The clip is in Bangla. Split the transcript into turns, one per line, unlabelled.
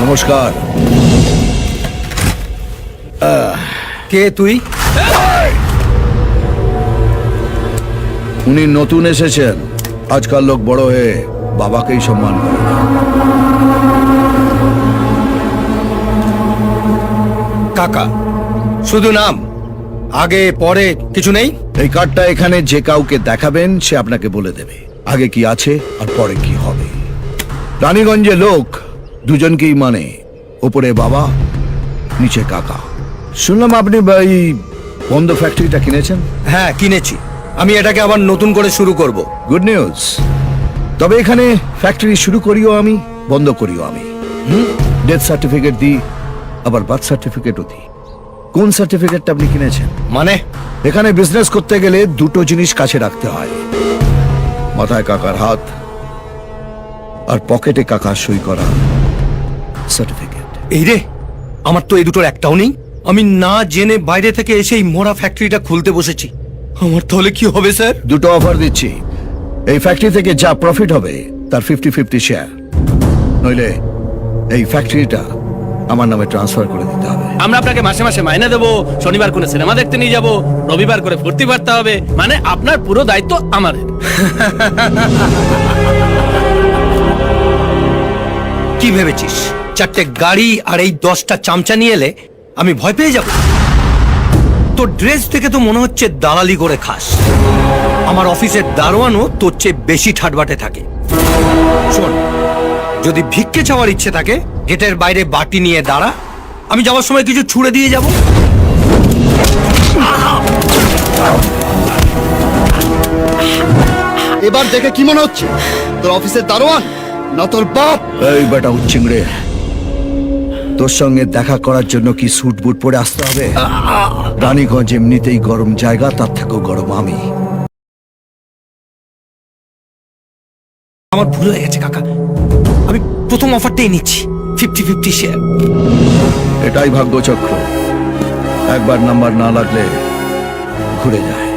নমস্কার।
কে তুই?
উনি নতুন এসেছেন। আজকাল লোক বড় হয়ে বাবাকেই সম্মান করে।
কাকা, শুধু নাম, আগে পরে কিছু নেই?
এই কার্ডটা এখানে যে কাউকে দেখাবেন সে আপনাকে বলে দেবে আগে কি আছে আর পরে কি হবে। রানীগঞ্জে লোক দুজনকেই মানে, ওপরে বাবা, নিচে কাকা। শুনলাম আপনি এই বন্ধ ফ্যাক্টরিটা কিনেছেন?
হ্যাঁ, কিনেছি। আমি এটাকে আবার নতুন করে শুরু করব।
Good news. তবে এখানে ফ্যাক্টরি শুরু করিও আমি, বন্ধ করিও আমি। ডেথ সার্টিফিকেট দিই, আবার বার্থ সার্টিফিকেটও দিই। কোন সার্টিফিকেটটা আপনি কিনেছেন?
মানে?
এখানে বিজনেস করতে গেলে দুটো জিনিস কাছে রাখতে হয়, মাথায় কাকার হাত আর পকেটে কাকার সই করা সার্টিফিকেট।
এই রে, আমার তো এই দুটোর একটাও নেই। আমি না জেনে বাইরে থেকে এসে এই মোড়া ফ্যাক্টরিটা খুলতে বসেছি। আমার তাহলে কি হবে স্যার?
দুটো অফার দিচ্ছি। এই ফ্যাক্টরি থেকে যা প্রফিট হবে তার 50-50 শেয়ার, নইলে এই ফ্যাক্টরিটা আমার নামে ট্রান্সফার করে দিতে হবে।
আমরা আপনাকে মাসে মাসে মাইনে দেবো, শনিবার করে সিনেমা দেখতে নিয়ে যাব, রবিবার করে ফুর্তি পারতে হবে, মানে আপনার পুরো দায়িত্ব আমাদের।
কি ভেবেছিস, 4টে গাড়ি আর এই 10টা চামচা নিয়ে এলে আমি ভয় পেয়ে যাব? তোর ড্রেস থেকে তো মনে হচ্ছে দালালি করে খাস। আমার অফিসের দারোয়ানও তোর চেয়ে বেশি ঠাটবাটে থাকে। শোন, যদি ভিক্ষে চাওয়ার ইচ্ছে থাকে গেটের বাইরে বাটি নিয়ে দাঁড়া, আমি যাওয়ার সময় কিছু ছুঁড়ে দিয়ে যাব।
এবার দেখে কি মনে হচ্ছে, তোর অফিসের দারোয়ান না তোর বাপ?
এই বেটা উচ্চিংড়ে, তোর সঙ্গে দেখা করার জন্য কি স্যুট বুট পরে আসতে হবে? রানীগঞ্জ এমনিতেই গরম জায়গা, তার থেকেও গরম আমি।
আমার ভুল হয়ে গেছে কাকা, আমি প্রথম অফারটাই নিচ্ছি, 50-50 শেয়ার।
এটাই ভাগ্যচক্র, একবার নাম্বার না লাগলে ঘুরে যায়।